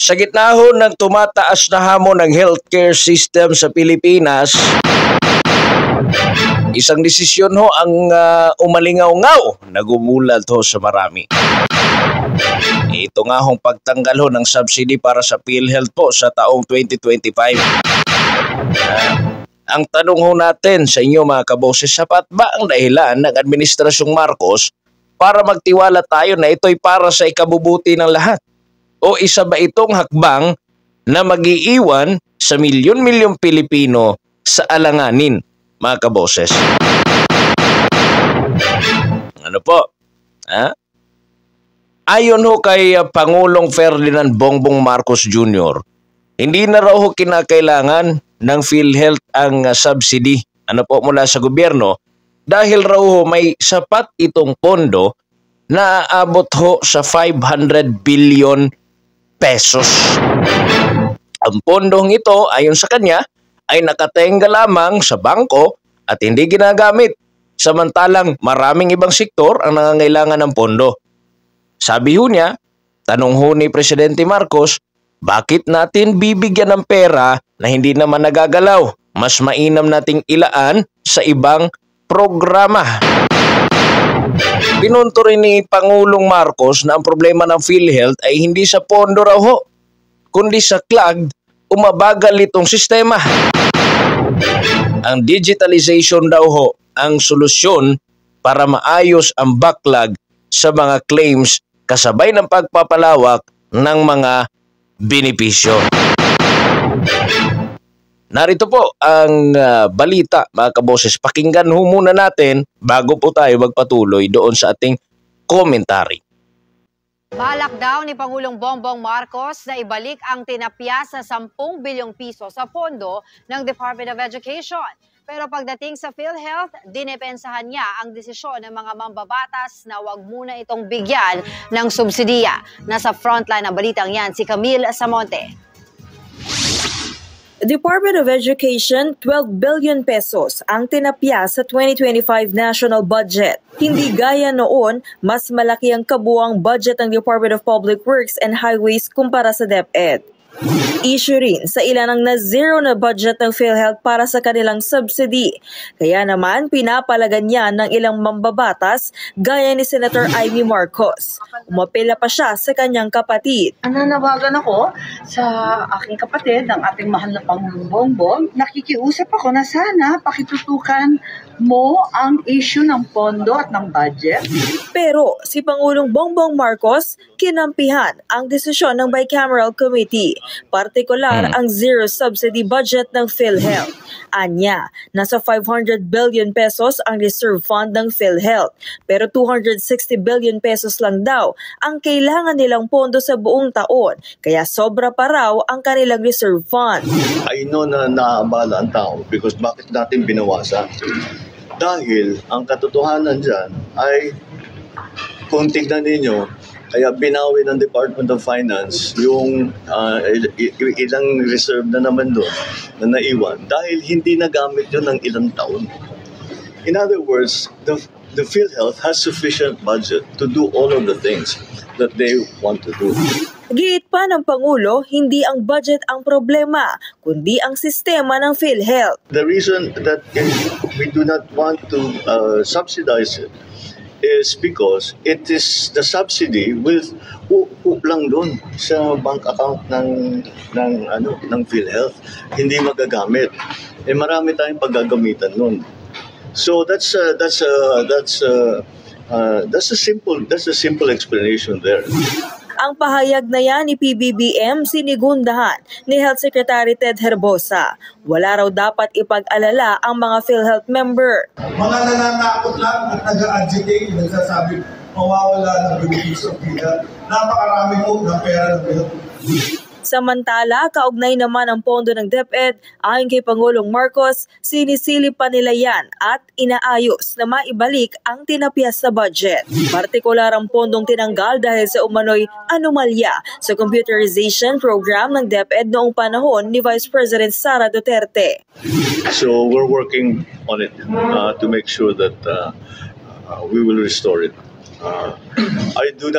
Sa gitna ho ng tumataas na hamon ng healthcare system sa Pilipinas, isang desisyon ho ang umalingaw-ngaw na gumulat ho sa marami. Ito nga hong pagtanggal ho ng subsidy para sa PhilHealth po sa taong 2025. Ang tanong ho natin sa inyo mga kaboses, sapat ba ang dahilan ng Administrasyong Marcos para magtiwala tayo na ito'y para sa ikabubuti ng lahat? O isa ba itong hakbang na mag-iiwan sa milyon-milyong Pilipino sa alanganin, mga kaboses? Ano po? Ayon ho kay Pangulong Ferdinand Bongbong Marcos Jr., hindi na raw ho kinakailangan ng PhilHealth ang subsidy mula sa gobyerno dahil raw ho may sapat itong pondo na aabot ho sa 500 billion pesos. Ang pondong ito, ayon sa kanya, ay nakatenga lamang sa bangko at hindi ginagamit. Samantalang maraming ibang sektor ang nangangailangan ng pondo. Sabi ho niya, tanong ho ni Presidente Marcos, bakit natin bibigyan ng pera na hindi naman nagagalaw? Mas mainam nating ilaan sa ibang programa. Pinunto rin ni Pangulong Marcos na ang problema ng PhilHealth ay hindi sa pondo raw ho, kundi sa clogged, umabagal itong sistema. Ang digitalization daw ho ang solusyon para maayos ang backlog sa mga claims kasabay ng pagpapalawak ng mga benepisyo. Narito po ang balita, mga kaboses. Pakinggan ho muna natin bago po tayo magpatuloy doon sa ating commentary. Balak daw ni Pangulong Bongbong Marcos na ibalik ang tinapya sa 10 bilyong piso sa pondo ng Department of Education. Pero pagdating sa PhilHealth, dinepensahan niya ang desisyon ng mga mambabatas na wag muna itong bigyan ng subsidiya. Nasa frontline ng balitang yan si Camille Samonte. Department of Education, 12 billion pesos ang tinapya sa 2025 national budget. Hindi gaya noon, mas malaki ang kabuuang budget ng Department of Public Works and Highways kumpara sa DepEd. Issue rin sa ilan ang na-zero na budget ng PhilHealth para sa kanilang subsidy. Kaya naman pinapalagan niya ng ilang mambabatas gaya ni Senator Amy Marcos. Umapela pa siya sa kanyang kapatid. Nananawagan ako sa aking kapatid, ang ating mahal na Pangulong Bongbong. Nakikiusap ako na sana pakitutukan mo ang issue ng pondo at ng budget. Pero si Pangulong Bongbong Marcos kinampihan ang desisyon ng Bicameral Committee, partikular ang zero subsidy budget ng PhilHealth. Anya, nasa 500 billion pesos ang reserve fund ng PhilHealth, pero 260 billion pesos lang daw ang kailangan nilang pondo sa buong taon, kaya sobra pa raw ang kanilang reserve fund. I know na naabala ang tao because bakit natin binawasan? Dahil ang katotohanan dyan ay kung tignan ninyo, kaya binawi ng Department of Finance yung ilang reserve na naman doon na naiwan dahil hindi nagamit yun ng ilang taon. In other words, the PhilHealth has sufficient budget to do all of the things that they want to do. Giit pa ng Pangulo, hindi ang budget ang problema, kundi ang sistema ng PhilHealth. The reason that we do not want to subsidize it is because it is the subsidy will hook lang doon sa bank account ng PhilHealth, hindi magagamit. Marami tayong paggagamitan noon. So that's a simple explanation there. Ang pahayag na yan ni PBBM sinigundahan ni Health Secretary Ted Herbosa. Wala raw dapat ipag-alala ang mga PhilHealth member. Mga nananakot lang at nag-agitate, nagsasabi mawawala ng benepisyo ng PhilHealth. Napakarami mo ng pera ng PhilHealth. Samantala, kaugnay naman ang pondo ng DepEd, ayon kay Pangulong Marcos, sinisilip pa nila yan at inaayos na maibalik ang tinapya sa budget. Partikular ang pondong tinanggal dahil sa umano'y anomalya sa computerization program ng DepEd noong panahon ni Vice President Sara Duterte. So we're working on it to make sure that we will restore it. I do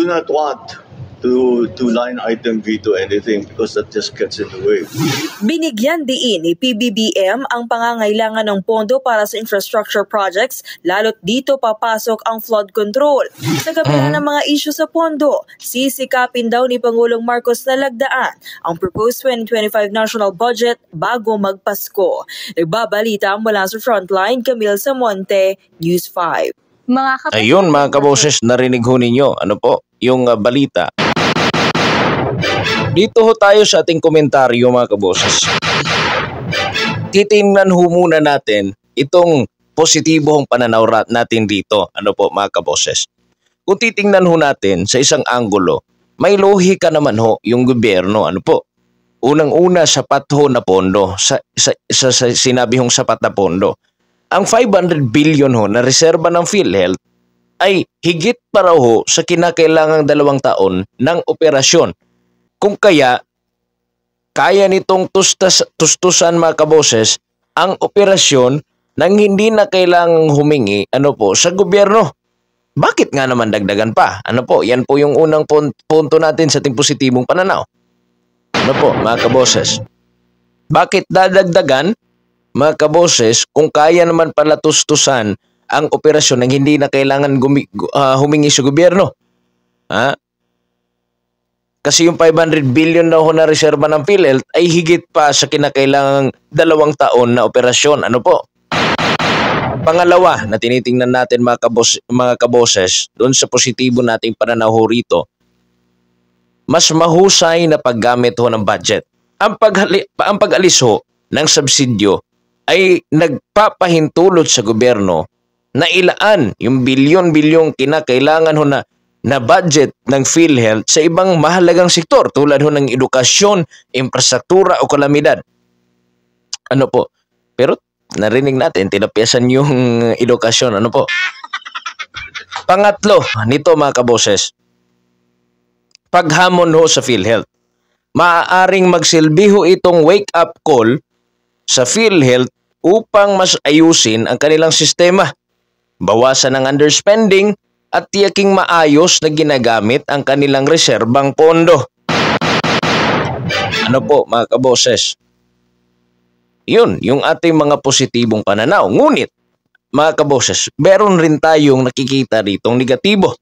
not want to line item veto anything because that just gets in the way. Binigyan diin ni PBBM ang pangangailangan ng pondo para sa infrastructure projects, lalo't dito papasok ang flood control. Sa kabila ng mga isyu sa pondo, sisikapin daw ni Pangulong Marcos na lagdaan ang proposed 2025 national budget bago magpasko. Nagbabalita mula sa Frontline, Camille Samonte, News 5. Ayun mga kaboses, narinig ho ninyo. Ano po? Yung balita. Dito ho tayo sa ating komentaryo mga kaboses. Titingnan ho muna natin itong positibong pananaw natin dito. Ano po mga kaboses? Kung titingnan ho natin sa isang anggulo, may lohika naman ho yung gobyerno. Ano po? Unang-una, sapat ho na pondo. Sa sinabi hong sapat na pondo. Ang 500 billion ho na reserba ng PhilHealth ay higit pa raw ho sa kinakailangang 2 taon ng operasyon. Kung kaya nitong tustusan mga kaboses ang operasyon nang hindi na kailangang humingi sa gobyerno. Bakit nga naman dagdagan pa? Yan po yung unang punto natin sa ating positibong pananaw. Mga kaboses? Bakit dadagdagan mga kaboses kung kaya naman pala tustusan ang operasyon nang hindi na kailangan humingi sa gobyerno? Kasi yung 500 billion na ho na reserba ng PhilHealth ay higit pa sa kinakailangang 2 taon na operasyon. Pangalawa na tinitingnan natin mga kaboses, doon sa positibo nating pananaw ho rito, mas mahusay na paggamit ho ng budget. Ang pag-alis ho ng subsidyo ay nagpapahintulot sa gobyerno na ilaan yung bilyon-bilyong kinakailangan ho na budget ng PhilHealth sa ibang mahalagang sektor tulad ho ng edukasyon, infrastruktura o kalamidad. Pero narinig natin, tinapyasan yung edukasyon. Pangatlo, nito mga kaboses, paghamon ho sa PhilHealth. Maaaring magsilbi ho itong wake-up call sa PhilHealth upang mas ayusin ang kanilang sistema. Bawasan ang underspending at tiyaking maayos na ginagamit ang kanilang reserbang pondo. Mga kaboses? Yun, yung ating mga positibong pananaw. Ngunit, mga kaboses, meron rin tayong nakikita ditong negatibo.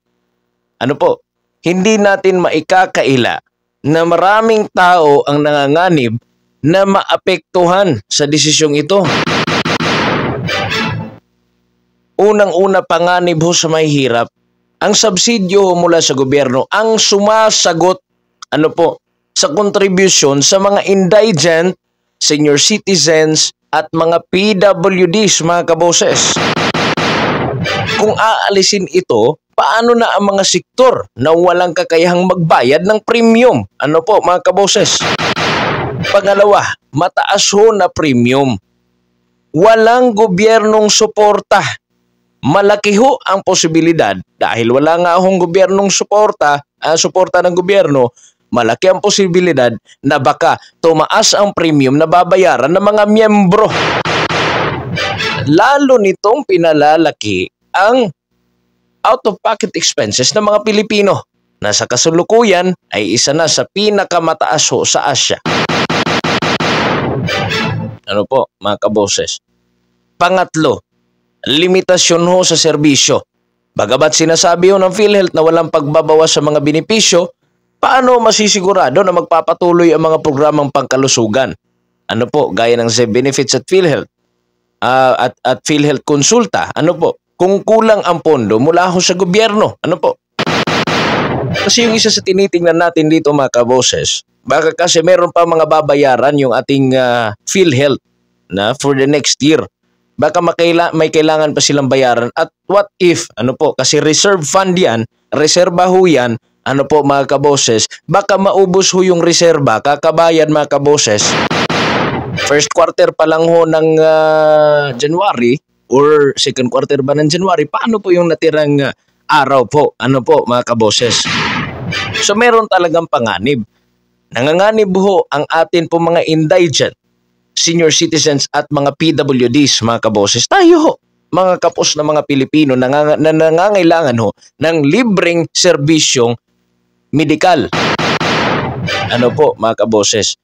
Hindi natin maikakaila na maraming tao ang nanganganib na maapektuhan sa desisyong ito. Unang-una panganib ho sa mahihirap, ang subsidyo mula sa gobyerno ang sumasagot sa kontribusyon sa mga indigent, senior citizens at mga PWDs mga kaboses. Kung aalisin ito, paano na ang mga sektor na walang kakayahang magbayad ng premium? Mga kaboses? Pangalawa, mataas ho na premium. Walang gobyernong suporta. Malaki ho ang posibilidad dahil wala nga hong gobyernong suporta ng gobyerno, malaki ang posibilidad na baka tumaas ang premium na babayaran ng mga miyembro. Lalo nitong pinalalaki ang out-of-pocket expenses ng mga Pilipino na sa kasalukuyan ay isa na sa pinakamataas ho sa Asia. Mga kaboses? Pangatlo, limitasyon ho sa serbisyo. Bagamat sinasabi ho ng PhilHealth na walang pagbabawas sa mga benepisyo, paano masisigurado na magpapatuloy ang mga programang pangkalusugan? Gaya ng ZEB Benefits at PhilHealth at PhilHealth Konsulta. Kung kulang ang pondo mula ho sa gobyerno. Kasi yung isa sa tinitingnan natin dito mga kaboses, baka kasi meron pa mga babayaran yung ating PhilHealth na for the next year. Baka may kailangan pa silang bayaran. At what if, kasi reserve fund yan, reserba ho yan, mga kaboses, baka maubos ho yung reserba, kakabayad mga kaboses. First quarter pa lang ho ng January, or second quarter ba ng January, paano po yung natirang araw po? Mga kaboses? So meron talagang panganib. Nanganganib ho ang atin po mga indigent, senior citizens at mga PWDs, mga kaboses. Tayo ho, mga kapos na mga Pilipino na nangangailangan ho ng libreng serbisyong medikal. Ano po mga kaboses?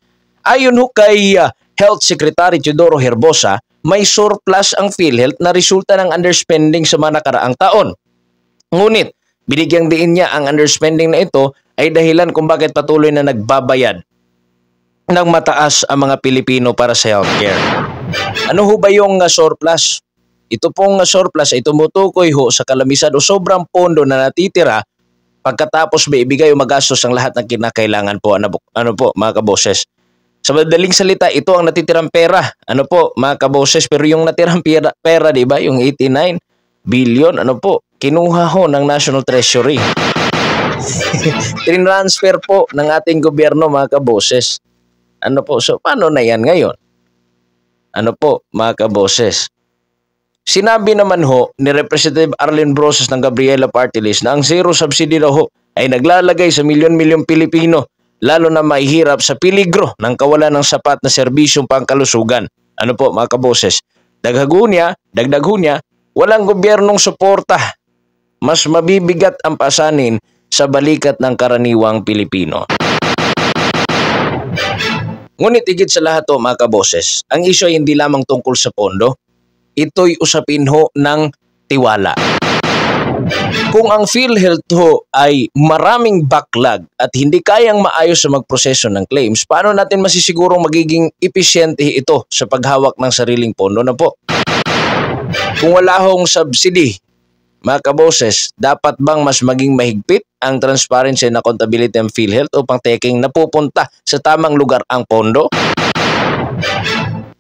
Ayon ho kay Health Secretary Teodoro Herbosa, may surplus ang PhilHealth na resulta ng underspending sa mga nakaraang taon. Ngunit, binigyang diin niya ang underspending na ito ay dahilan kung bakit patuloy na nagbabayad ng mataas ang mga Pilipino para sa healthcare. Ano ho ba yung surplus? Ito pong surplus ay tumutukoy ho sa kalamisan o sobrang pondo na natitira pagkatapos may ibigay o magastos ang lahat ng kinakailangan po. Ano po mga kaboses? Sa madaling salita, ito ang natitirang pera. Ano po mga kaboses? Pero yung natirang pera, di ba? Yung 89 billion, ano po? Kinuha ho ng National Treasury. Tinransfer po ng ating gobyerno mga kaboses. Ano po? So paano na yan ngayon? Ano po mga kaboses? Sinabi naman ho ni Representative Arlene Brosas ng Gabriela Party List na ang zero subsidy daw ho ay naglalagay sa milyon-milyong Pilipino lalo na mahihirap sa peligro ng kawalan ng sapat na serbisyong pangkalusugan. Ano po mga kaboses? Dagdag ho niya, walang gobyernong suporta. Mas mabibigat ang pasanin sa balikat ng karaniwang Pilipino. Ngunit higit sa lahat to mga kaboses, ang isyu ay hindi lamang tungkol sa pondo. Ito'y usapin ho ng tiwala. Kung ang PhilHealth ho ay maraming backlog at hindi kayang maayos sa magproseso ng claims, paano natin masisigurong magiging episyente ito sa paghawak ng sariling pondo na po? Kung wala hong subsidy, mga kaboses, dapat bang mas maging mahigpit ang transparency and accountability ng PhilHealth upang taking napupunta sa tamang lugar ang pondo?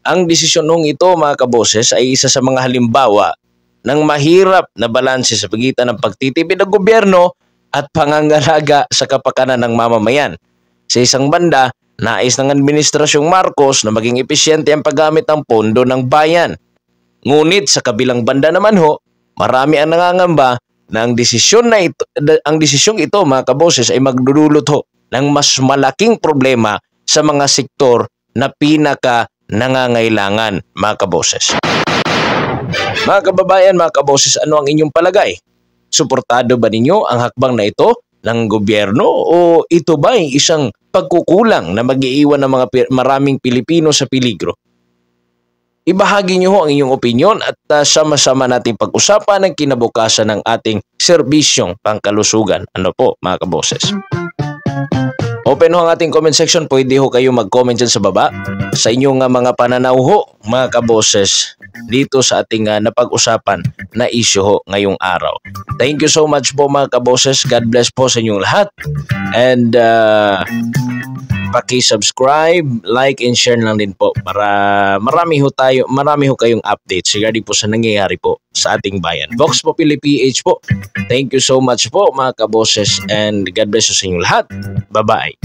Ang desisyon nung ito mga kaboses ay isa sa mga halimbawa ng mahirap na balanse sa pagitan ng pagtitipid ng gobyerno at pangangalaga sa kapakanan ng mamamayan. Sa isang banda, nais ng Administrasyong Marcos na maging episyente ang paggamit ng pondo ng bayan. Ngunit sa kabilang banda naman ho, marami ang nangangamba na ang desisyong ito mga kaboses ay magdudulot ho ng mas malaking problema sa mga sektor na pinaka nangangailangan mga kaboses. Mga kababayan, mga kaboses, ano ang inyong palagay? Suportado ba ninyo ang hakbang na ito ng gobyerno o ito ba ay isang pagkukulang na mag-iiwan ng mga maraming Pilipino sa peligro? Ibahagi niyo ho ang inyong opinyon at sama-sama nating pag-usapan ang kinabukasan ng ating serbisyong pangkalusugan. Ano po mga kaboses? Open ho ang ating comment section. Pwede ho kayo mag-comment dyan sa baba sa inyong mga pananaw ho mga kaboses dito sa ating napag-usapan na issue ho ngayong araw. Thank you so much po mga kaboses. God bless po sa inyong lahat. And paki-subscribe, like, and share lang din po para marami ho kayong updates regarding po sa nangyayari po sa ating bayan. Vox Populi PH po. Thank you so much po mga kaboses and God bless you sa inyong lahat. Bye-bye.